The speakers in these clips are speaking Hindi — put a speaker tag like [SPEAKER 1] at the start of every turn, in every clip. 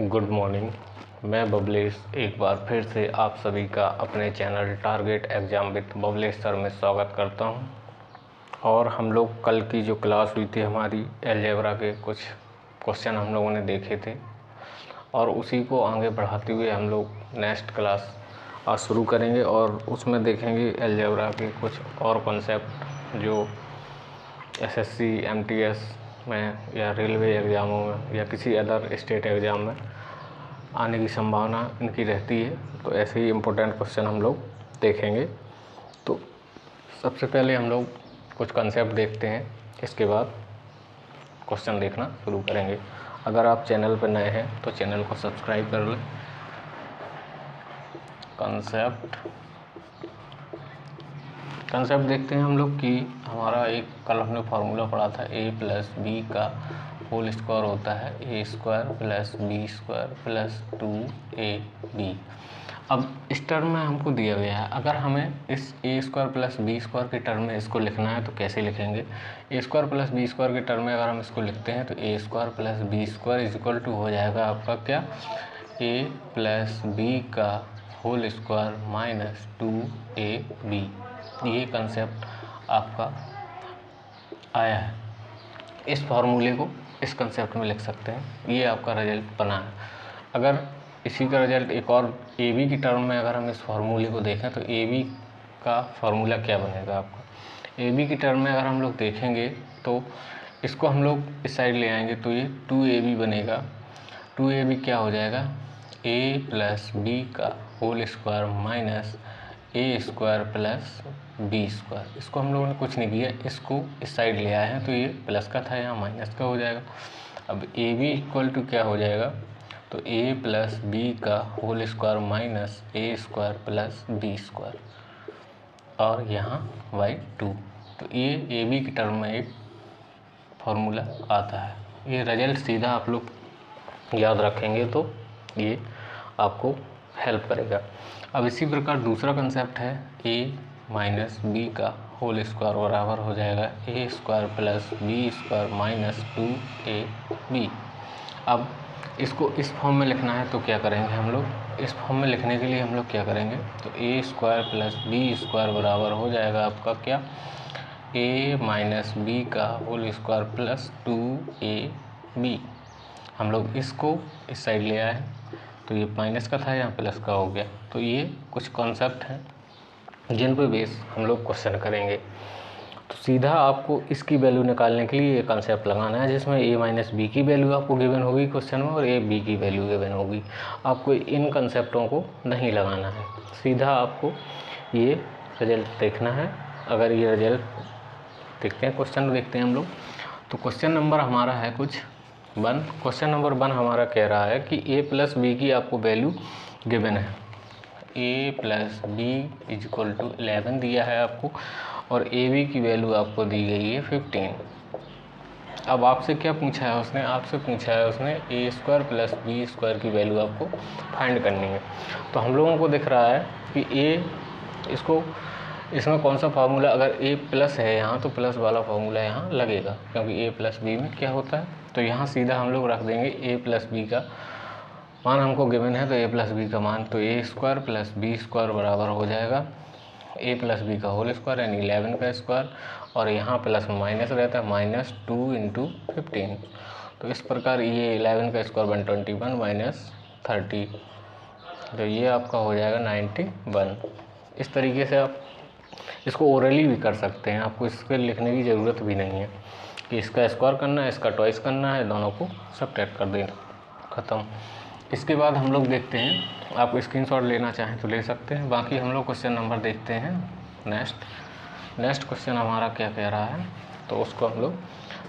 [SPEAKER 1] Good morning. मैं बबलेश एक बार फिर से आप सभी का अपने channel target exam with Bablesh sir में स्वागत करता हूं। और हम लोग कल की जो क्लास हुई थी हमारी अलजेब्रा के कुछ क्वेश्चन हम लोगों ने देखे थे और उसी को आगे बढ़ाते हुए हम लोग नेक्स्ट क्लास आज शुरू करेंगे और उसमें देखेंगे अलजेब्रा के कुछ और कॉन्सेप्ट जो एसएससी एमटीएस में या रेलवे एग्ज़ामों में या किसी अदर स्टेट एग्ज़ाम में आने की संभावना इनकी रहती है। तो ऐसे ही इम्पोर्टेंट क्वेश्चन हम लोग देखेंगे। तो सबसे पहले हम लोग कुछ कंसेप्ट देखते हैं, इसके बाद क्वेश्चन देखना शुरू करेंगे। अगर आप चैनल पर नए हैं तो चैनल को सब्सक्राइब कर लें। कंसेप्ट देखते हैं हम लोग कि हमारा एक कल हमने फार्मूला पढ़ा था a प्लस बी का होल स्क्वायर होता है a square plus B square plus 2ab। अब इस टर्म में हमको दिया गया है, अगर हमें इस a square plus B square के टर्म में इसको लिखना है तो कैसे लिखेंगे। a square plus B square के टर्म में अगर हम इसको लिखते हैं तो a square plus B square is equal to हो जाएगा आपका क्या, a प्लस बी का होल स्क्वायर माइनस 2ab। ये कंसेप्ट आपका आया है। इस फार्मूले को इस कंसेप्ट में लिख सकते हैं, ये आपका रिजल्ट बना है। अगर इसी का रिजल्ट एक और ए बी की टर्म में अगर हम इस फार्मूले को देखें तो ए बी का फार्मूला क्या बनेगा आपका। ए बी की टर्म में अगर हम लोग देखेंगे तो इसको हम लोग इस साइड ले आएंगे तो ये 2ab बनेगा। 2ab क्या हो जाएगा, a प्लस बी का होल स्क्वायर माइनस ए स्क्वायर प्लस बी स्क्वायर। इसको हम लोगों ने कुछ नहीं किया, इसको इस साइड ले आए हैं तो ये प्लस का था, यहाँ माइनस का हो जाएगा। अब ए बी इक्वल टू क्या हो जाएगा, तो ए प्लस बी का होल स्क्वायर माइनस ए स्क्वायर प्लस बी स्क्वायर और यहाँ बाई 2। तो ये ए बी की टर्म में एक फार्मूला आता है। ये रिजल्ट सीधा आप लोग याद रखेंगे तो ये आपको हेल्प करेगा। अब इसी प्रकार दूसरा कंसेप्ट है a माइनस बी का होल स्क्वायर बराबर हो जाएगा A square plus B square minus 2ab। अब इसको इस फॉर्म में लिखना है तो क्या करेंगे हम लोग, इस फॉर्म में लिखने के लिए हम लोग क्या करेंगे तो a square plus B square बराबर हो जाएगा आपका क्या, a माइनस बी का होल स्क्वायर प्लस 2ab। हम लोग इसको इस साइड ले आए तो ये माइनस का था, यहाँ प्लस का हो गया। तो ये कुछ कॉन्सेप्ट हैं जिन पे बेस हम लोग क्वेश्चन करेंगे। तो सीधा आपको इसकी वैल्यू निकालने के लिए ये कॉन्सेप्ट लगाना है जिसमें a माइनस बी की वैल्यू आपको गिवन होगी क्वेश्चन में और a बी की वैल्यू गिवन होगी। आपको इन कंसेप्टों को नहीं लगाना है, सीधा आपको ये रिजल्ट देखना है। अगर ये रिजल्ट देखते हैं, क्वेश्चन देखते हैं हम लोग। तो क्वेश्चन नंबर हमारा है कुछ 1। क्वेश्चन नंबर 1 हमारा कह रहा है कि a प्लस बी की आपको वैल्यू गिवन है, a plus B is equal to 11 दिया है आपको और ए बी की वैल्यू आपको दी गई है 15। अब आपसे क्या पूछा है उसने, आपसे पूछा है उसने a square plus B square की वैल्यू आपको फाइंड करनी है। तो हम लोगों को दिख रहा है कि इसमें कौन सा फार्मूला, अगर a प्लस है यहाँ तो प्लस वाला फार्मूला यहाँ लगेगा क्योंकि a प्लस बी में क्या होता है। तो यहाँ सीधा हम लोग रख देंगे a प्लस बी का मान हमको गिवन है तो a प्लस बी का मान, तो a square plus B square बराबर हो जाएगा a प्लस बी का होल स्क्वायर यानी 11 का स्क्वायर और यहाँ प्लस माइनस रहता है माइनस 2 इंटू 15। तो इस प्रकार ये 11 का स्क्वायर 121 माइनस 30, तो ये आपका हो जाएगा 91। इस तरीके से आप इसको ओरली भी कर सकते हैं, आपको इसके लिखने की ज़रूरत भी नहीं है कि इसका स्क्वायर करना है इसका ट्वाइस करना है, दोनों को सबट्रैक्ट कर देना, ख़त्म। इसके बाद हम लोग देखते हैं, आप स्क्रीनशॉट लेना चाहें तो ले सकते हैं। बाकी हम लोग क्वेश्चन नंबर देखते हैं नेक्स्ट क्वेश्चन हमारा क्या कह रहा है तो उसको हम लोग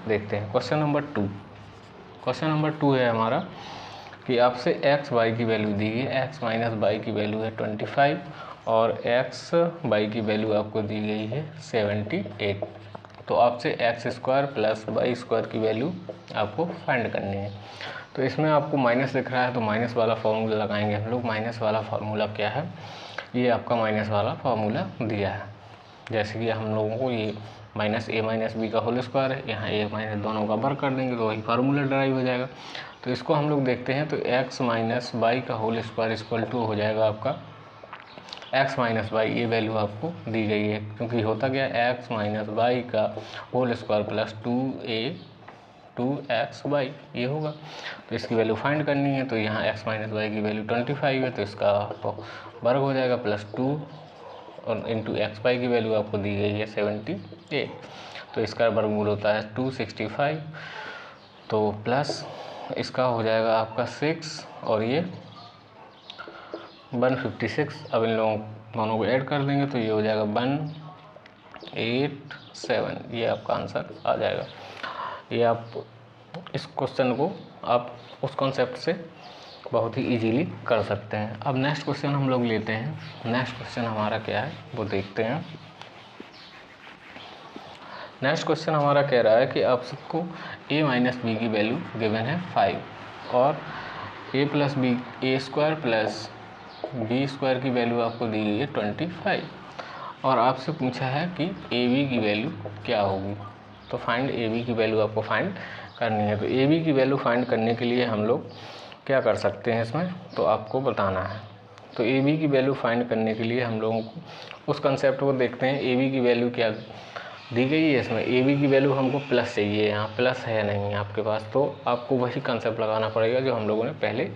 [SPEAKER 1] देखते हैं। क्वेश्चन नंबर 2 है हमारा कि आपसे एक्स वाई की वैल्यू दी गई, एक्स माइनस वाई की वैल्यू है 25 और एक्स वाई की वैल्यू आपको दी गई है 78। तो आपसे X square plus Y square की वैल्यू आपको फाइंड करनी है। तो इसमें आपको माइनस दिख रहा है तो माइनस वाला फार्मूला लगाएंगे हम लोग। माइनस वाला फार्मूला क्या है, ये आपका माइनस वाला फार्मूला दिया है। जैसे कि हम लोगों को ये माइनस ए माइनस बी का होल स्क्वायर है, यहाँ ए माइनस दोनों का वर्ग कर देंगे तो वही फार्मूला ड्राइव हो जाएगा। तो इसको हम लोग देखते हैं, तो x माइनस वाई का होल स्क्वायर इक्वल टू हो जाएगा आपका x माइनस वाई, ये वैल्यू आपको दी गई है, क्योंकि होता क्या x माइनस वाई का whole square plus 2x Y ये होगा। तो इसकी वैल्यू फाइंड करनी है, तो यहाँ x माइनस वाई की वैल्यू 25 है, तो इसका आपको वर्ग हो जाएगा प्लस 2 और इंटू एक्स वाई की वैल्यू आपको दी गई है 78, तो इसका वर्गमूल होता है 265, तो प्लस इसका हो जाएगा आपका 6 और ये 156। अब इन लोगों दोनों को ऐड कर देंगे तो ये हो जाएगा 187, ये आपका आंसर आ जाएगा। ये आप इस क्वेश्चन को आप उस कॉन्सेप्ट से बहुत ही इजीली कर सकते हैं। अब नेक्स्ट क्वेश्चन हम लोग लेते हैं। नेक्स्ट क्वेश्चन हमारा क्या है वो देखते हैं। नेक्स्ट क्वेश्चन हमारा कह रहा है कि आप सबको a माइनस बी की वैल्यू गिवन है 5 और a plus B A square plus B square की वैल्यू आपको दी गई है 25 और आपसे पूछा है कि ए बी की वैल्यू क्या होगी। तो फाइंड ए बी की वैल्यू आपको फाइंड करनी है। तो ए बी की वैल्यू फाइंड करने के लिए हम लोग क्या कर सकते हैं इसमें, तो आपको बताना है। तो ए बी की वैल्यू फाइंड करने के लिए हम लोगों को उस कंसेप्ट को देखते हैं। ए बी की वैल्यू क्या दी गई है इसमें, ए बी की वैल्यू हमको प्लस चाहिए, यहाँ प्लस है नहीं आपके पास, तो आपको वही कंसेप्ट लगाना पड़ेगा जो हम लोगों ने पहले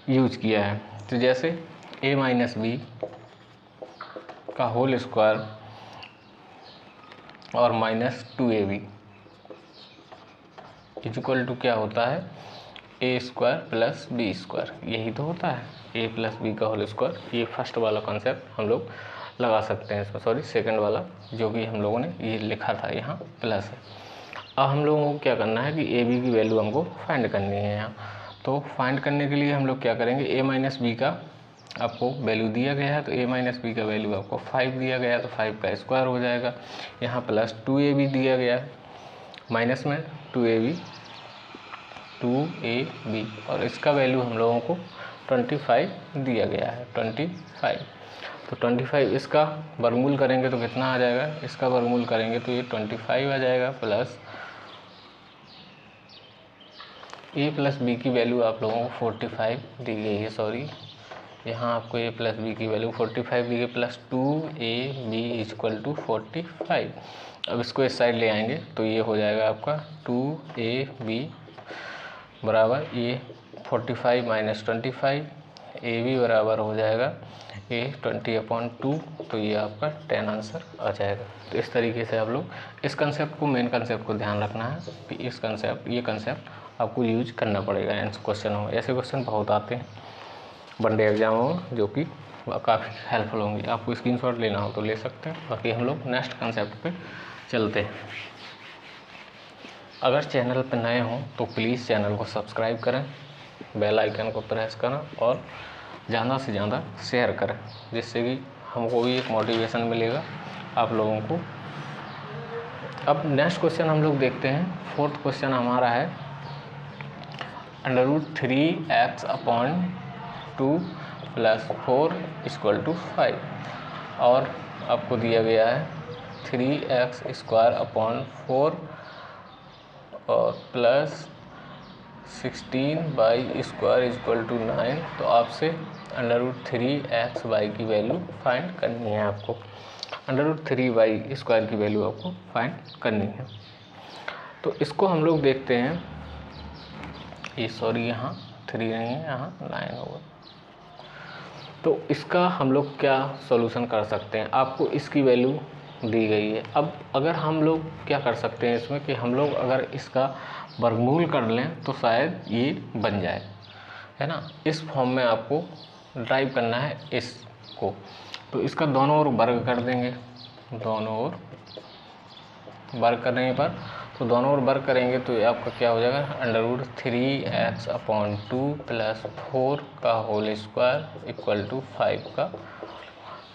[SPEAKER 1] यूज किया है। तो जैसे a माइनस बी का होल स्क्वायर और माइनस 2ab इक्वल टू क्या होता है a square plus B square, यही तो होता है a प्लस बी का होल स्क्वायर। ये फर्स्ट वाला कॉन्सेप्ट हम लोग लगा सकते हैं इसमें, सॉरी सेकंड वाला जो कि हम लोगों ने ये लिखा था यहाँ प्लस है। अब हम लोगों को क्या करना है कि ए बी की वैल्यू हमको फाइंड करनी है यहाँ। तो फाइंड करने के लिए हम लोग क्या करेंगे, a माइनस बी का आपको वैल्यू दिया गया है, तो a माइनस बी का वैल्यू आपको 5 दिया गया है, तो 5 का स्क्वायर हो जाएगा। यहाँ प्लस 2ab दिया गया है, माइनस में 2ab और इसका वैल्यू हम लोगों को 25 दिया गया है 25। तो 25 इसका वर्गमूल करेंगे तो कितना आ जाएगा, इसका वर्गमूल करेंगे तो ये 25 आ जाएगा प्लस a प्लस बी की वैल्यू आप लोगों को 45 दी गई है, सॉरी यहाँ आपको a प्लस बी की वैल्यू 45 दी गई प्लस 2ab इक्वल टू 45। अब इसको इस साइड ले आएंगे तो ये हो जाएगा आपका 2ab बराबर ये 45 माइनस 25, ab बराबर हो जाएगा ये 20/2, तो ये आपका 10 आंसर आ जाएगा। तो इस तरीके से आप लोग इस कंसेप्ट को, मेन कंसेप्ट को ध्यान रखना है कि इस कंसेप्ट, ये कंसेप्ट आपको यूज करना पड़ेगा इन क्वेश्चनों में। ऐसे क्वेश्चन बहुत आते हैं वनडे एग्जामों में जो कि काफ़ी हेल्पफुल होंगे। आपको स्क्रीनशॉट लेना हो तो ले सकते हैं। बाकी हम लोग नेक्स्ट कंसेप्ट पे चलते हैं। अगर चैनल पर नए हों तो प्लीज़ चैनल को सब्सक्राइब करें, बेल आइकन को प्रेस करें और ज़्यादा से ज़्यादा शेयर करें, जिससे कि हमको भी एक मोटिवेशन मिलेगा आप लोगों को। अब नेक्स्ट क्वेश्चन हम लोग देखते हैं। फोर्थ क्वेश्चन हमारा है √3x/2 + 4 = 5 और आपको दिया गया है 3x²/4 और प्लस 16y² = 9। तो आपसे √3x/y की वैल्यू फाइंड करनी है आपको, √3y² की वैल्यू आपको फाइंड करनी है। तो इसको हम लोग देखते हैं, ये सॉरी यहाँ 3 नहीं है, यहाँ 9 होगा। तो इसका हम लोग क्या सॉल्यूशन कर सकते हैं, आपको इसकी वैल्यू दी गई है। अब अगर हम लोग क्या कर सकते हैं इसमें कि हम लोग अगर इसका वर्गमूल कर लें तो शायद ये बन जाए, है ना। इस फॉर्म में आपको ड्राइव करना है इसको। तो इसका दोनों ओर वर्ग कर देंगे, दोनों ओर वर्ग करने पर, तो दोनों ओर वर्ग करेंगे तो आपका क्या हो जाएगा √3x/2 + 4 का होल स्क्वायर = 5 का।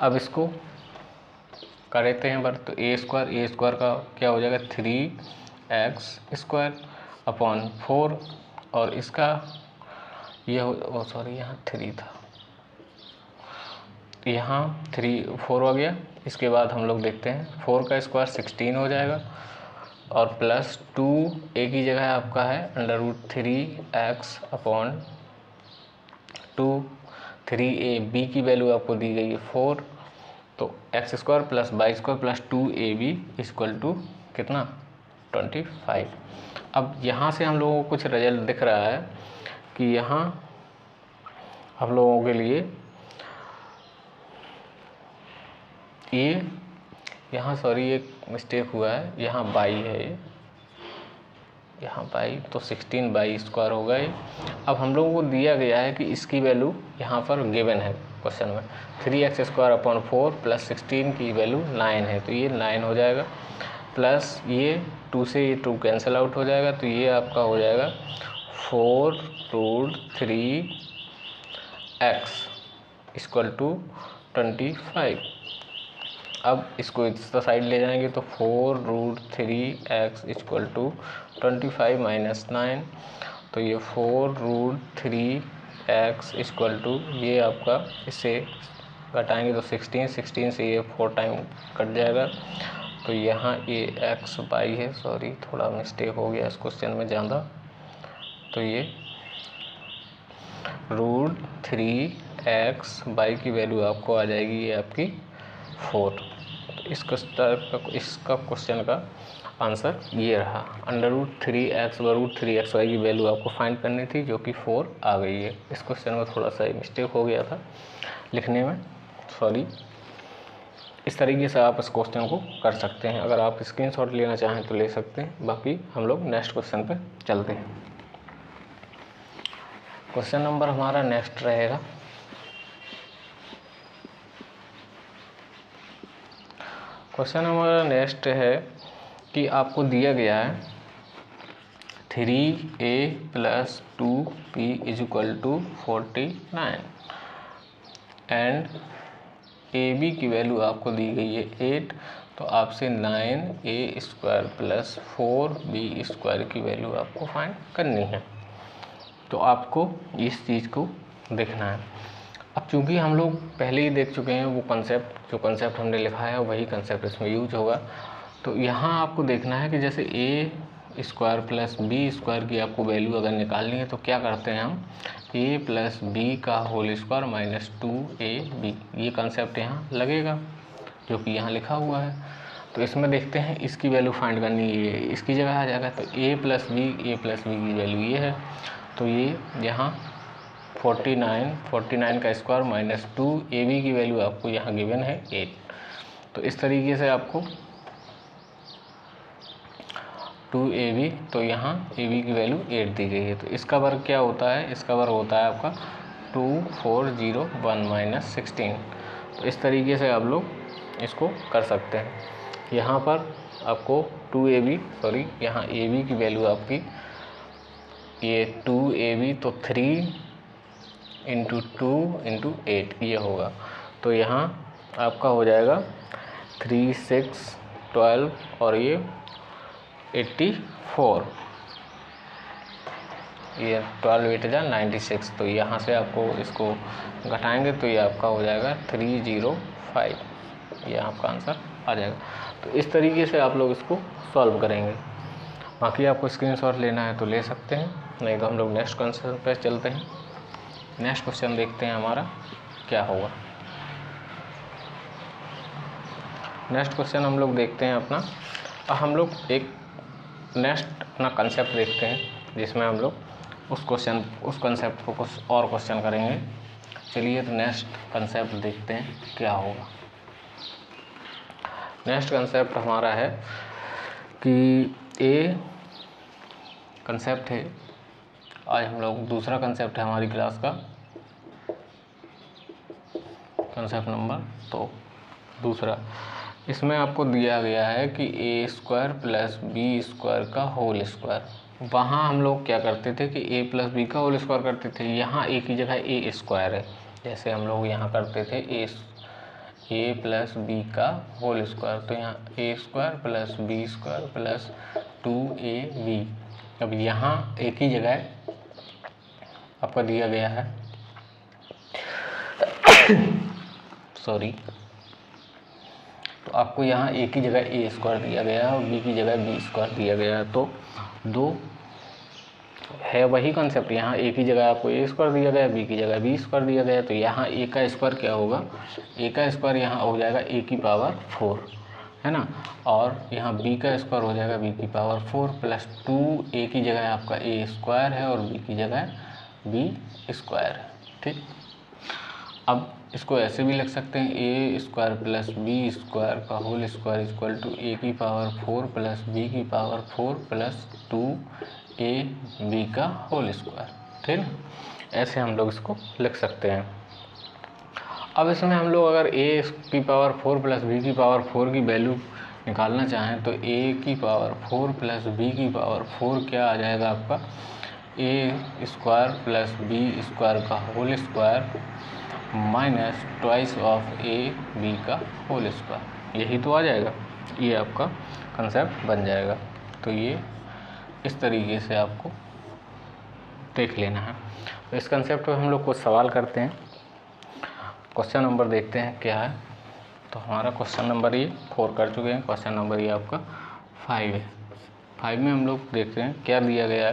[SPEAKER 1] अब इसको कर देते हैं वर्ग, तो a स्क्वायर का क्या हो जाएगा 3x²/4 और इसका ये हो, सॉरी यहाँ 3 था, यहाँ 4 हो गया। इसके बाद हम लोग देखते हैं 4 का स्क्वायर 16 हो जाएगा और प्लस 2 ए की जगह आपका है √3x/2, 3a बी की वैल्यू आपको दी गई है 4, तो x² + y² + 2ab = कितना 25। अब यहाँ से हम लोगों को कुछ रिजल्ट दिख रहा है कि यहाँ हम लोगों के लिए ये यहाँ सॉरी एक मिस्टेक हुआ है, यहाँ बाई है, यहाँ बाई, तो 16/2 होगा ये। अब हम लोगों को दिया गया है कि इसकी वैल्यू यहाँ पर गिवन है क्वेश्चन में 3x² / 4 + 16 की वैल्यू 9 है, तो ये 9 हो जाएगा, प्लस ये 2 से ये 2 कैंसिल आउट हो जाएगा, तो ये आपका हो जाएगा 4√3x = 25। अब इसको इस साइड ले जाएंगे तो 4√3x = 25 - 9, तो ये 4√3x = ये आपका इससे घटाएंगे तो 16 से ये 4 टाइम कट जाएगा, तो यहाँ ये x बाई है, सॉरी थोड़ा मिस्टेक हो गया इस क्वेश्चन में ज़्यादा, तो ये √3x बाई की वैल्यू आपको आ जाएगी ये आपकी 4। तो इसका क्वेश्चन का आंसर ये रहा, √3x √3xy की वैल्यू आपको फाइंड करनी थी जो कि 4 आ गई है। इस क्वेश्चन में थोड़ा सा मिस्टेक हो गया था लिखने में, सॉरी। इस तरीके से आप इस क्वेश्चन को कर सकते हैं। अगर आप स्क्रीनशॉट लेना चाहें तो ले सकते हैं, बाकी हम लोग नेक्स्ट क्वेश्चन पे चलते हैं। क्वेश्चन नंबर हमारा नेक्स्ट रहेगा क्वेश्चन हमारा नेक्स्ट है कि आपको दिया गया है 3a + 2b = 49 एंड ab की वैल्यू आपको दी गई है 8, तो आपसे 9a² + 4b² की वैल्यू आपको फाइंड करनी है। तो आपको इस चीज़ को देखना है। अब चूंकि हम लोग पहले ही देख चुके हैं, वो जो कंसेप्ट हमने लिखा है वही कंसेप्ट इसमें यूज होगा। तो यहाँ आपको देखना है कि जैसे a² + b² की आपको वैल्यू अगर निकालनी है तो क्या करते हैं हम, a + b² - 2ab, ये कंसेप्ट यहाँ लगेगा जो कि यहाँ लिखा हुआ है। तो इसमें देखते हैं इसकी वैल्यू फाइंड करनी है, इसकी जगह आ जाएगा, तो a + b की वैल्यू ये है, तो ये यहाँ 49 का स्क्वायर माइनस 2ab की वैल्यू आपको यहाँ गिवन है 8। तो इस तरीके से आपको 2ab, तो यहाँ ab की वैल्यू 8 दी गई है, तो इसका वर्ग क्या होता है, इसका वर्ग होता है आपका 2401 - 16। तो इस तरीके से आप लोग इसको कर सकते हैं। यहाँ पर आपको यहाँ ab की वैल्यू आपकी ये 2ab, तो 3 × 2 × 8 ये होगा, तो यहाँ आपका हो जाएगा 3 6 12 और ये 84, ये 12 8 जा 96, तो यहाँ से आपको इसको घटाएंगे तो ये आपका हो जाएगा 305, ये आपका आंसर आ जाएगा। तो इस तरीके से आप लोग इसको सॉल्व करेंगे। बाकी आपको स्क्रीनशॉट लेना है तो ले सकते हैं, नहीं तो हम लोग नेक्स्ट क्वेश्चन पे चलते हैं। नेक्स्ट क्वेश्चन देखते हैं हमारा क्या होगा। नेक्स्ट क्वेश्चन हम लोग देखते हैं अपना, हम लोग एक नेक्स्ट अपना कंसेप्ट देखते हैं जिसमें हम लोग उस कंसेप्ट को कुछ और क्वेश्चन करेंगे। चलिए तो नेक्स्ट कंसेप्ट देखते हैं क्या होगा। नेक्स्ट कंसेप्ट हमारा है कि कंसेप्ट है, आज हम लोग दूसरा कंसेप्ट है हमारी क्लास का, कंसेप्ट नंबर तो दूसरा। इसमें आपको दिया गया है कि a² + b² का होल स्क्वायर। वहाँ हम लोग क्या करते थे कि a + b का होल स्क्वायर करते थे, यहाँ a की जगह a² है, जैसे हम लोग यहाँ करते थे a + b का होल स्क्वायर, तो यहाँ a² + b² + 2ab। अब यहाँ एक ही जगह आपका दिया गया है तो आपको यहाँ ए की जगह ए स्क्वायर दिया गया है और बी की जगह बी स्क्वायर दिया गया है। तो दो है वही कंसेप्ट, यहाँ ए की जगह आपको ए स्क्वायर दिया गया है, बी की जगह बी स्क्वायर दिया गया है। तो यहाँ ए का स्क्वायर क्या होगा, ए का स्क्वायर यहाँ हो जाएगा ए की पावर 4, है ना, और यहाँ बी का स्क्वायर हो जाएगा बी की पावर 4 प्लस 2, ए की जगह आपका ए स्क्वायर है और बी की जगह बी स्क्वायर है। ठीक, अब इसको ऐसे भी लिख सकते हैं, ए स्क्वायर प्लस बी स्क्वायर का होल स्क्वायर इक्वल टू ए की पावर 4 प्लस बी की पावर 4 प्लस 2 ए बी का होल स्क्वायर। ठीक है, ऐसे हम लोग इसको लिख सकते हैं। अब इसमें हम लोग अगर ए की पावर 4 प्लस बी की पावर 4 की वैल्यू निकालना चाहें तो ए की पावर 4 प्लस बी की पावर 4 क्या आ जाएगा आपका, A square plus B square का whole square minus twice of A B का होल स्क्वायर, यही तो आ जाएगा। ये आपका कंसेप्ट बन जाएगा। तो ये इस तरीके से आपको देख लेना है। तो इस कंसेप्ट पे हम लोग कुछ सवाल करते हैं। क्वेश्चन नंबर देखते हैं क्या है। तो हमारा क्वेश्चन नंबर ये 4 कर चुके हैं, क्वेश्चन नंबर ये आपका 5 है। 5 में हम लोग देखते हैं क्या दिया गया है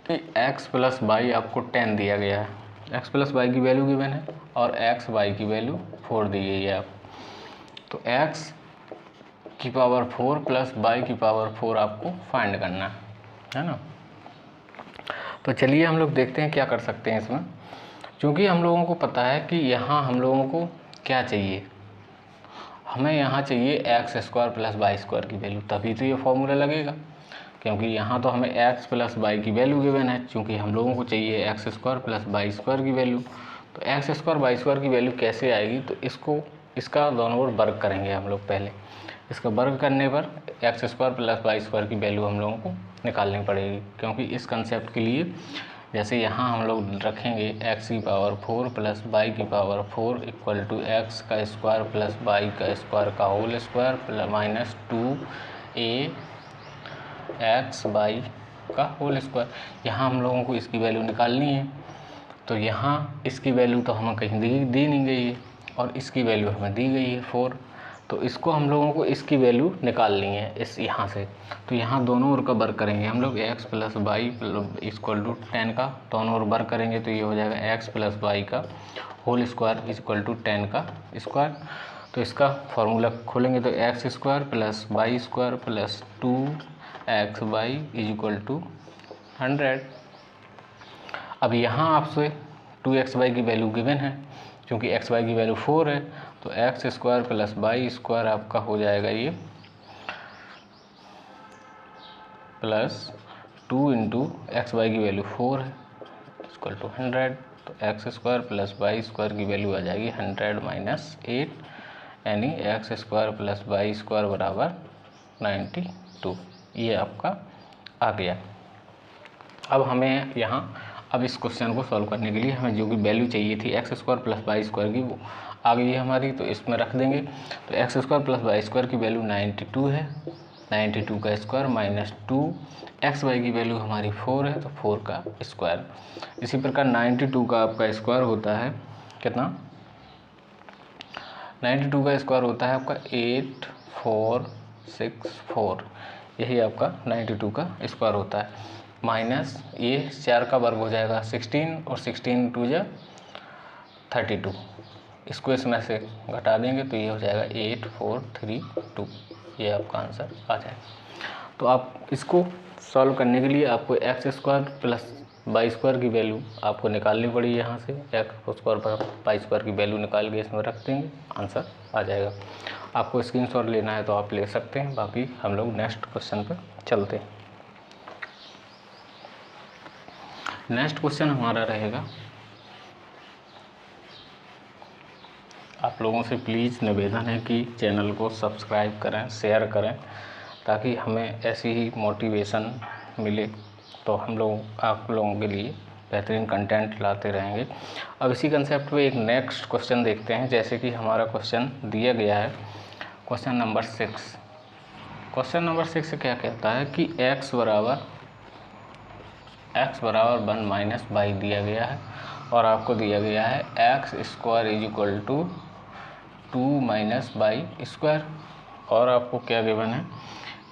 [SPEAKER 1] कि x प्लस वाई आपको 10 दिया गया है, x प्लस वाई की वैल्यू गिवन है और x वाई की वैल्यू 4 दी गई है आप। तो x की पावर 4 प्लस वाई की पावर 4 आपको फाइंड करना है ना। तो चलिए हम लोग देखते हैं क्या कर सकते हैं इसमें। क्योंकि हम लोगों को पता है कि यहाँ हम लोगों को क्या चाहिए, हमें यहाँ चाहिए X square plus Y square की वैल्यू, तभी तो ये फॉर्मूला लगेगा। क्योंकि यहाँ तो हमें एक्स प्लस वाई की वैल्यू गिवन है, क्योंकि हम लोगों को चाहिए X square plus Y square की वैल्यू। तो एक्स स्क्वायर वाई स्क्वायर की वैल्यू कैसे आएगी, तो इसका दोनों ओर वर्ग करेंगे हम लोग। पहले इसका वर्ग करने पर X square plus Y square की वैल्यू हम लोगों को निकालनी पड़ेगी। क्योंकि इस कंसेप्ट के लिए जैसे यहाँ हम लोग रखेंगे एक्स की पावर 4 प्लस वाई की पावर 4 इक्वल टू एक्स का स्क्वायर प्लस वाई का स्क्वायर का होल स्क्वायर प्लस माइनस 2 ए एक्स वाई का होल स्क्वायर। यहाँ हम लोगों को इसकी वैल्यू निकालनी है। तो यहाँ इसकी वैल्यू तो हमें कहीं दी नहीं गई है और इसकी वैल्यू हमें दी गई है 4। तो इसको हम लोगों को इसकी वैल्यू निकालनी है इस यहाँ से। तो यहाँ दोनों ओर का वर्ग करेंगे हम लोग, X plus Y equal to 10 का दोनों ओर वर्ग करेंगे तो ये हो जाएगा एक्स प्लस वाई का होल स्क्वायर इक्वल टू 10 का स्क्वायर। तो इसका फॉर्मूला खोलेंगे तो X square plus Y square plus 2 X Y is equal to 100। अब यहाँ आपसे 2xy की वैल्यू गिवन है, क्योंकि xy की वैल्यू 4 है। तो X square plus Y square आपका हो जाएगा ये प्लस 2 इंटू एक्स वाई की वैल्यू 4 है इक्वल टू 100। तो X square plus Y square की वैल्यू आ जाएगी 100 माइनस 8, यानी X square plus Y square बराबर 92। ये आपका आ गया। अब हमें यहाँ अब इस क्वेश्चन को सॉल्व करने के लिए हमें जो भी वैल्यू चाहिए थी X square plus Y square की, वो आ गई है हमारी। तो इसमें रख देंगे। तो X square plus Y square की वैल्यू 92 है, 92 का स्क्वायर माइनस 2, एक्स वाई की वैल्यू हमारी 4 है तो 4 का स्क्वायर। इसी प्रकार 92 का आपका स्क्वायर होता है कितना, 92 का स्क्वायर होता है आपका 8464, यही आपका 92 का स्क्वायर होता है। माइनस ये 4 का वर्ग हो जाएगा 16 और 16 टू जा 32, इसको इसमें से घटा देंगे तो ये हो जाएगा 8432। ये आपका आंसर आ जाएगा। तो आप इसको सॉल्व करने के लिए आपको X square plus Y square की वैल्यू आपको निकालनी पड़ी। यहाँ से एक्स स्क्वायर पर वाई स्क्वायर की वैल्यू निकाल के इसमें रख देंगे, आंसर आ जाएगा। आपको स्क्रीनशॉट लेना है तो आप ले सकते हैं। बाकी हम लोग नेक्स्ट क्वेश्चन पर चलते हैं। नेक्स्ट क्वेश्चन हमारा रहेगा, आप लोगों से प्लीज़ निवेदन है कि चैनल को सब्सक्राइब करें, शेयर करें, ताकि हमें ऐसी ही मोटिवेशन मिले तो हम लोग आप लोगों के लिए बेहतरीन कंटेंट लाते रहेंगे। अब इसी कंसेप्ट पे एक नेक्स्ट क्वेश्चन देखते हैं। जैसे कि हमारा क्वेश्चन दिया गया है क्वेश्चन नंबर 6। क्वेश्चन नंबर 6 क्या कहता है कि x बराबर 1 माइनस वाई दिया गया है और आपको दिया गया है X square is equal to 2 minus Y square, और आपको क्या गिवन है,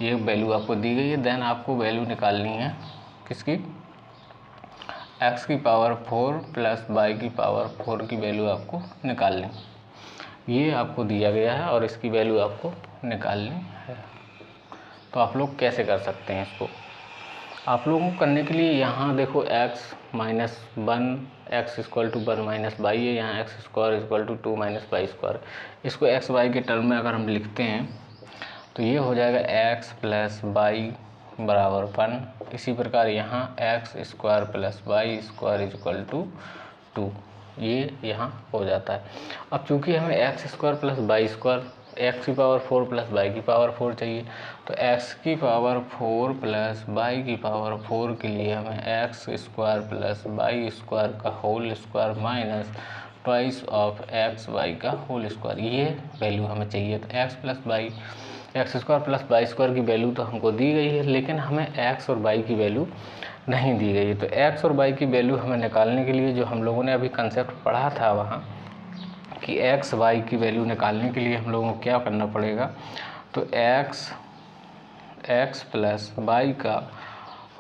[SPEAKER 1] ये वैल्यू आपको दी गई है। देन आपको वैल्यू निकालनी है किसकी, x की पावर 4 प्लस y की पावर 4 की वैल्यू आपको निकालनी, ये आपको दिया गया है और इसकी वैल्यू आपको निकालनी है। तो आप लोग कैसे कर सकते हैं इसको, आप लोगों को करने के लिए यहाँ देखो x minus 1 X equal to 1 minus Y है, यहाँ X square equal to 2 minus Y square. इसको एक्स वाई के टर्म में अगर हम लिखते हैं तो ये हो जाएगा x प्लस वाई बराबर 1। इसी प्रकार यहाँ X square plus Y square equal to 2, ये यहाँ हो जाता है। अब चूँकि हमें X square plus Y square, X की पावर 4 प्लस वाई की पावर 4 चाहिए, तो एक्स की पावर 4 प्लस वाई की पावर 4 के लिए हमें X square plus Y square का whole square minus twice of X Y का होल स्क्वायर, ये वैल्यू हमें चाहिए। तो X square plus Y square की वैल्यू तो हमको दी गई है, लेकिन हमें एक्स और वाई की वैल्यू नहीं दी गई है। तो एक्स और वाई की वैल्यू हमें निकालने के लिए जो हम लोगों ने अभी कंसेप्ट पढ़ा था वहाँ कि एक्स वाई की वैल्यू निकालने के लिए हम लोगों को क्या करना पड़ेगा, तो एक्स प्लस वाई का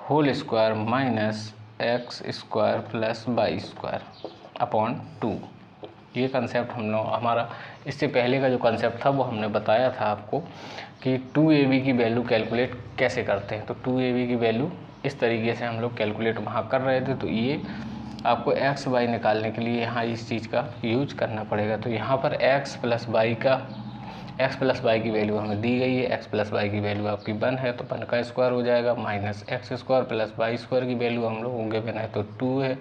[SPEAKER 1] whole square minus X square plus Y square upon 2, ये कंसेप्ट हम लोग हमारा इससे पहले का जो कंसेप्ट था वो हमने बताया था आपको कि 2ab की वैल्यू कैलकुलेट कैसे करते हैं। तो 2ab की वैल्यू इस तरीके से हम लोग कैलकुलेट वहाँ कर रहे थे। तो ये आपको एक्स वाई निकालने के लिए यहाँ इस चीज़ का यूज करना पड़ेगा। तो यहाँ पर एक्स प्लस वाई की वैल्यू हमें दी गई है, एक्स प्लस वाई की वैल्यू आपकी 1 है, तो 1 का स्क्वायर हो जाएगा minus X square plus Y square की वैल्यू हम लोगों के बिना है तो 2 है,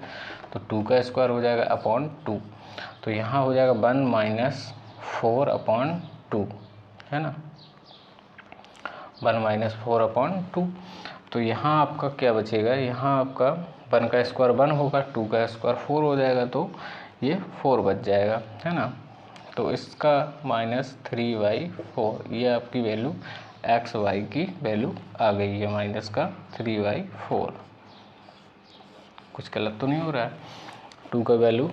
[SPEAKER 1] तो 2 का स्क्वायर हो जाएगा अपॉन 2। तो यहाँ हो जाएगा 1 माइनस 4 अपॉन 2, है ना, 1 माइनस 4 अपॉन 2। तो यहाँ आपका क्या बचेगा, यहाँ आपका 1 का स्क्वायर 1 होगा, 2 का स्क्वायर 4 हो जाएगा, तो ये 4 बच जाएगा, है ना। तो इसका माइनस 3/4, ये आपकी वैल्यू एक्स वाई की वैल्यू आ गई है, माइनस का 3/4। कुछ गलत तो नहीं हो रहा है, 2 का वैल्यू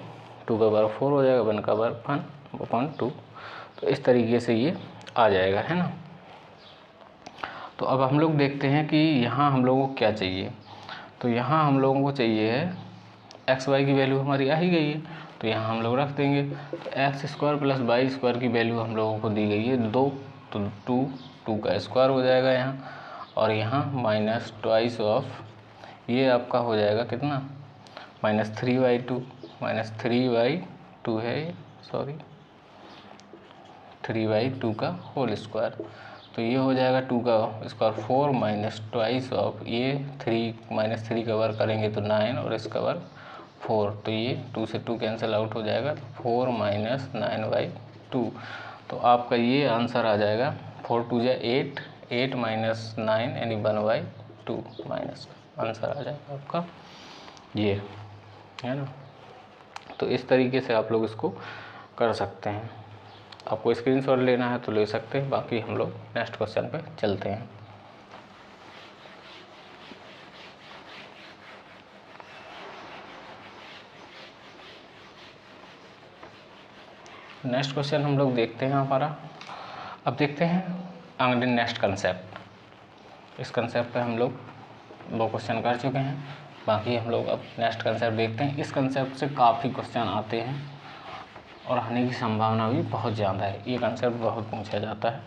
[SPEAKER 1] 2 का बार 4 हो जाएगा, 1 का बार 1 अपॉन 2। तो इस तरीके से ये आ जाएगा, है ना। तो अब हम लोग देखते हैं कि यहाँ हम लोगों को क्या चाहिए। तो यहाँ हम लोगों को चाहिए है एक्स वाई की वैल्यू हमारी आ ही गई है, तो यहाँ हम लोग रख देंगे। तो X square plus Y square की वैल्यू हम लोगों को दी गई है 2, तो 2 का स्क्वायर हो जाएगा यहाँ, और यहाँ माइनस ट्वाइस ऑफ ये आपका हो जाएगा कितना, माइनस 3/2 है, सॉरी 3/2 का होल स्क्वायर। तो ये हो जाएगा 2 का स्क्वायर 4 माइनस ट्वाइस ऑफ ये 3 माइनस 3 का वर्ग करेंगे तो 9 और इसका वर्ग 4, तो ये 2 से 2 कैंसिल आउट हो जाएगा, 4 माइनस 9/2। तो आपका ये आंसर आ जाएगा 4 2 जा 8 माइनस 9 यानी 1/2 माइनस आंसर आ जाएगा आपका ये, है ना। तो इस तरीके से आप लोग इसको कर सकते हैं। आपको स्क्रीनशॉट लेना है तो ले सकते हैं, बाकी हम लोग नेक्स्ट क्वेश्चन पे चलते हैं। नेक्स्ट क्वेश्चन हम लोग देखते हैं हमारा, अब देखते हैं अगले नेक्स्ट कंसेप्ट। इस कंसेप्ट पे हम लोग 2 क्वेश्चन कर चुके हैं, बाकी हम लोग अब नेक्स्ट कंसेप्ट देखते हैं। इस कंसेप्ट से काफ़ी क्वेश्चन आते हैं और आने की संभावना भी बहुत ज़्यादा है। ये कंसेप्ट बहुत पूछा जाता है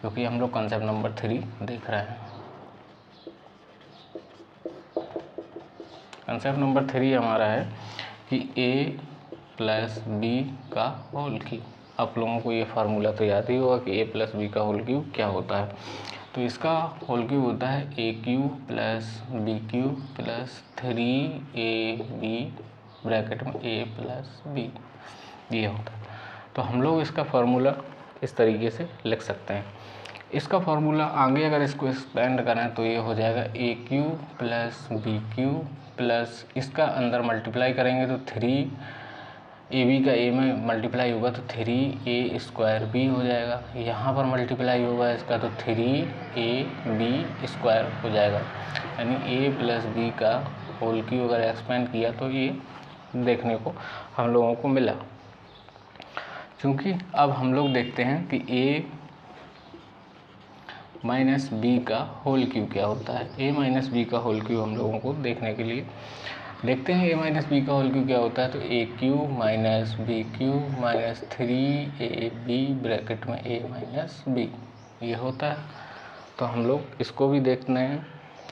[SPEAKER 1] क्योंकि हम लोग कंसेप्ट नंबर 3 देख रहे हैं। कंसेप्ट नंबर 3 हमारा है कि a प्लस बी का होल क्यूब। आप लोगों को ये फार्मूला तो याद ही होगा कि a प्लस बी का होल क्यूब क्या होता है। तो इसका होल क्यूब होता है a³ plus b³ plus 3ab bracket में a प्लस बी, ये होता है। तो हम लोग इसका फार्मूला इस तरीके से लिख सकते हैं। इसका फार्मूला आगे अगर इसको एक्सपेंड करें तो ये हो जाएगा a³ प्लस b³ प्लस इसका अंदर मल्टीप्लाई करेंगे तो 3ab का a में मल्टीप्लाई होगा तो 3a² हो जाएगा। यहाँ पर मल्टीप्लाई होगा इसका तो 3ab² हो जाएगा, यानी a प्लस बी का होल क्यूब अगर एक्सपेंड किया तो ये देखने को हम लोगों को मिला। क्योंकि अब हम लोग देखते हैं कि a माइनस बी का होल क्यूब क्या होता है। a माइनस बी का होल क्यूब हम लोगों को देखने के लिए देखते हैं। a माइनस बी का होल क्यूब क्या होता है, तो a cube minus B cube minus 3ab bracket में a माइनस बी, ये होता है। तो हम लोग इसको भी देखते हैं।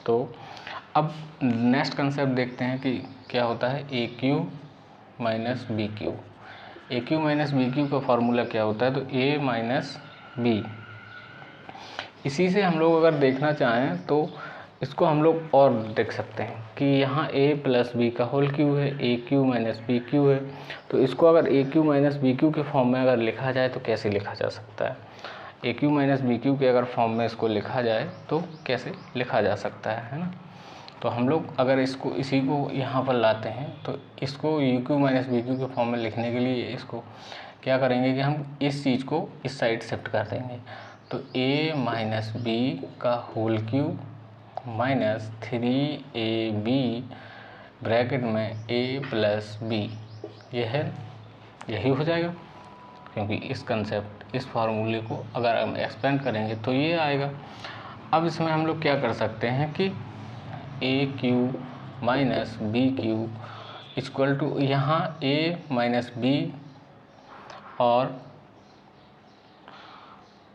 [SPEAKER 1] तो अब नेक्स्ट कंसेप्ट देखते हैं कि क्या होता है a cube minus B cube. A cube minus B cube का फॉर्मूला क्या होता है, तो a माइनस बी। इसी से हम लोग अगर देखना चाहें तो इसको हम लोग और देख सकते हैं कि यहाँ a प्लस बी का होल क्यू है, A cube minus B Q है। तो इसको अगर ए क्यू माइनस बी क्यू के फॉर्म में अगर लिखा जाए तो कैसे लिखा जा सकता है। A cube minus B cube के अगर फॉर्म में इसको लिखा जाए तो कैसे लिखा जा सकता है ना। तो हम लोग अगर इसको इसी को यहाँ पर लाते हैं तो इसको U cube minus B cube के फॉर्म में लिखने के लिए इसको क्या करेंगे कि हम इस चीज़ को इस साइड शिफ्ट कर देंगे। तो a माइनस बी का whole cube minus 3ab bracket में a प्लस बी, यही हो जाएगा। क्योंकि इस कंसेप्ट इस फार्मूले को अगर हम एक्सपेंड करेंगे तो ये आएगा। अब इसमें हम लोग क्या कर सकते हैं कि a cube minus B cube equal to यहाँ a माइनस बी और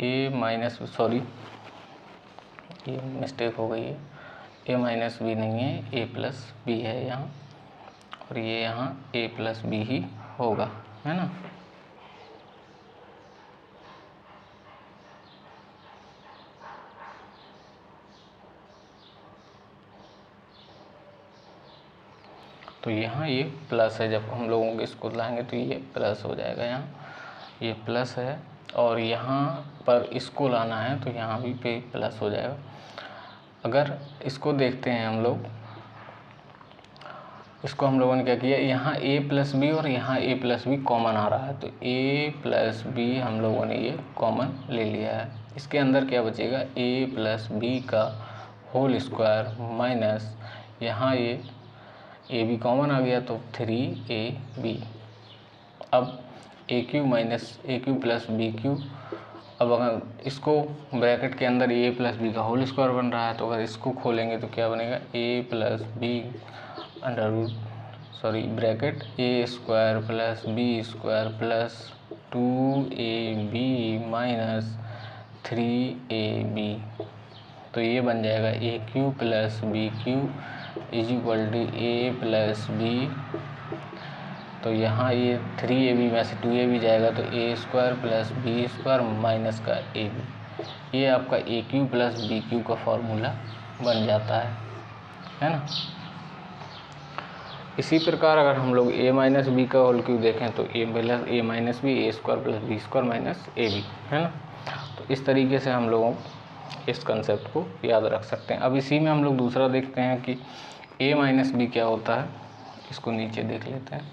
[SPEAKER 1] a माइनस, सॉरी ये मिस्टेक हो गई है, a माइनस बी नहीं है, a प्लस बी है यहाँ, और ये यहाँ a प्लस बी ही होगा, है ना। तो यहाँ ये प्लस है, जब हम लोगों को इसको लाएंगे तो ये प्लस हो जाएगा, यहाँ ये प्लस है। और यहाँ पर इसको लाना है तो यहाँ भी पे प्लस हो जाएगा। अगर इसको देखते हैं हम लोग, इसको हम लोगों ने क्या किया, यहाँ a प्लस बी और यहाँ a प्लस बी कॉमन आ रहा है, तो a प्लस बी हम लोगों ने ये कॉमन ले लिया है। इसके अंदर क्या बचेगा, a प्लस बी का होल स्क्वायर माइनस यहाँ ये ए बी कॉमन आ गया तो 3ab। अब ए क्यू माइनस ए क्यू प्लस बी क्यू, अब अगर इसको ब्रैकेट के अंदर ए प्लस बी का होल स्क्वायर बन रहा है, तो अगर इसको खोलेंगे तो क्या बनेगा, A plus B under root, sorry bracket A square plus B square plus 2ab minus 3ab। तो ये बन जाएगा A cube plus B cube is equal to A plus B. तो यहाँ ये 3ab में से 2ab जाएगा तो A square plus B square minus का ab, ये आपका A cube plus B cube का फॉर्मूला बन जाता है ना। इसी प्रकार अगर हम लोग a माइनस बी का होल क्यूब देखें तो a minus B A square plus B square minus ab, है ना। तो इस तरीके से हम लोगों इस कंसेप्ट को याद रख सकते हैं। अब इसी में हम लोग दूसरा देखते हैं कि a माइनस बी क्या होता है, इसको नीचे देख लेते हैं।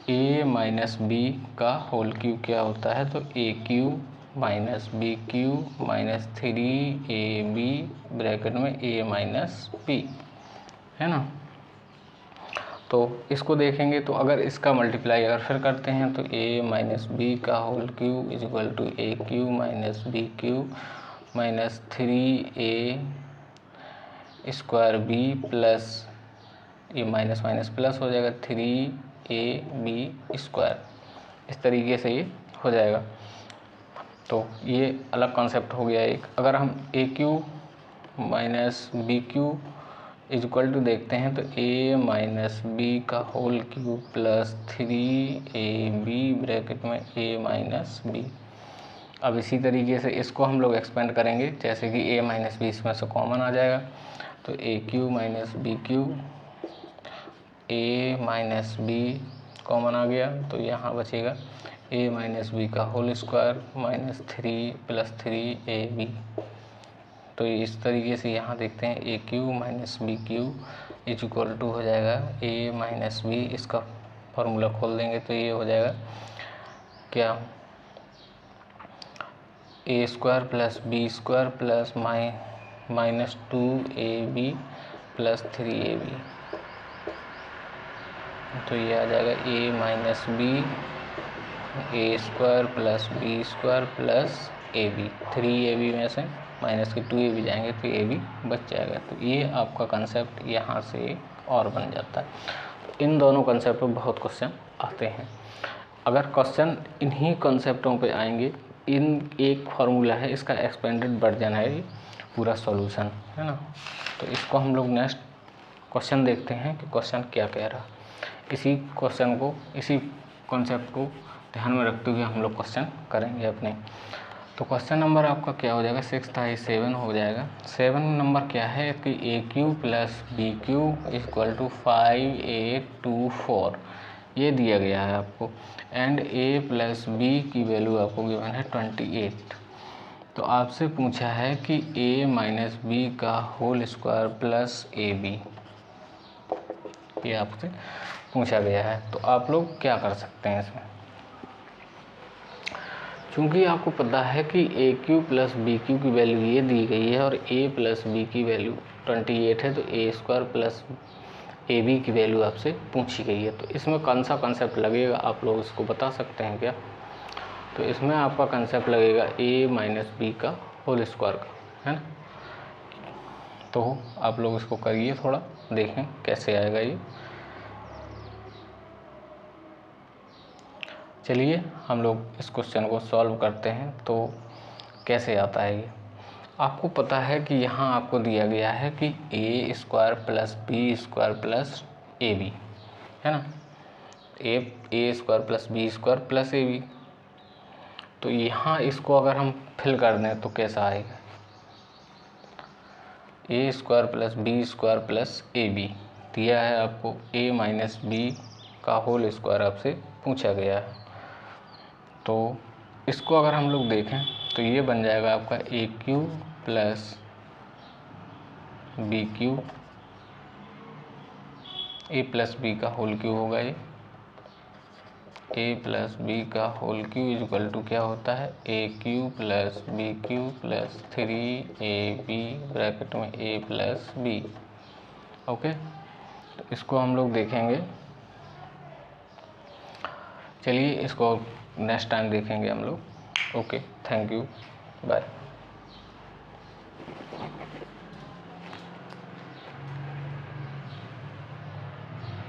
[SPEAKER 1] a माइनस बी का होल क्यूब क्या होता है, तो a cube minus B cube minus 3ab bracket में a माइनस बी, है ना। तो इसको देखेंगे तो अगर इसका मल्टीप्लाई अगर फिर करते हैं तो a माइनस बी का whole cube is equal to A cube minus B cube minus 3a square B plus ये माइनस माइनस प्लस हो जाएगा 3ab स्क्वायर। इस तरीके से ये हो जाएगा। तो ये अलग कॉन्सेप्ट हो गया एक। अगर हम A cube minus B cube is equal to देखते हैं तो a माइनस बी का whole cube plus 3ab bracket में a माइनस बी। अब इसी तरीके से इसको हम लोग एक्सपेंड करेंगे, जैसे कि a माइनस बी इसमें से कॉमन आ जाएगा तो a cube minus B cube a minus B common आ गया तो यहाँ बचेगा a माइनस बी का whole square minus 3 plus 3ab। तो इस तरीके से यहाँ देखते हैं A cube minus B cube is equal to हो जाएगा a माइनस बी, इसका फॉर्मूला खोल देंगे तो ये हो जाएगा क्या, A square plus B square plus minus 2ab plus 3ab। तो ये आ जाएगा a minus B A square plus B square plus A B. 3ab में से माइनस के 2ab जाएंगे तो a b बच जाएगा। तो ये आपका कंसेप्ट यहाँ से और बन जाता है। इन दोनों कंसेप्ट पे बहुत क्वेश्चन आते हैं। अगर क्वेश्चन इन्हीं कंसेप्टों पे आएंगे, इन एक फार्मूला है, इसका एक्सपेंडेड वर्जन है ये पूरा सॉल्यूशन, है ना। तो इसको हम लोग नेक्स्ट क्वेश्चन देखते हैं कि क्वेश्चन क्या कह रहा। इसी क्वेश्चन को, इसी कॉन्सेप्ट को ध्यान में रखते हुए हम लोग क्वेश्चन करेंगे अपने। तो क्वेश्चन नंबर आपका क्या हो जाएगा, 6 था, 7 हो जाएगा। 7 नंबर क्या है कि A cube plus B cube equal to 5824 ये दिया गया है आपको, एंड ए प्लस बी की वैल्यू आपको गिवन है 28। तो आपसे पूछा है कि a माइनस बी का whole square plus A B, ये आपसे पूछा गया है। तो आप लोग क्या कर सकते हैं इसमें, चूँकि आपको पता है कि A cube plus B Q की वैल्यू ये दी गई है और a प्लस बी की वैल्यू 28 है, तो A square plus A B की वैल्यू आपसे पूछी गई है। तो इसमें कौन सा कंसेप्ट लगेगा आप लोग इसको बता सकते हैं क्या। तो इसमें आपका कंसेप्ट लगेगा a माइनस बी का होल स्क्वायर का, है ना। तो आप लोग इसको करिए, थोड़ा देखें कैसे आएगा ये। चलिए हम लोग इस क्वेश्चन को सॉल्व करते हैं। तो कैसे आता है ये, आपको पता है कि यहाँ आपको दिया गया है कि A square plus B square plus A B, है ना। A square plus B square plus A B. तो यहाँ इसको अगर हम फिल कर दें तो कैसा आएगा, A square plus B square plus A B दिया है आपको, ए माइनस बी का होल स्क्वायर आपसे पूछा गया है। तो इसको अगर हम लोग देखें तो ये बन जाएगा आपका A cube plus B cube, A plus B का होल क्यू होगा ये, ए प्लस बी का होल क्यू इक्वल टू क्या होता है, A cube plus B cube plus 3ab bracket में ए प्लस बी। ओके, तो इसको हम लोग देखेंगे। चलिए इसको नेक्स्ट टाइम देखेंगे हम लोग। Okay, thank you, bye.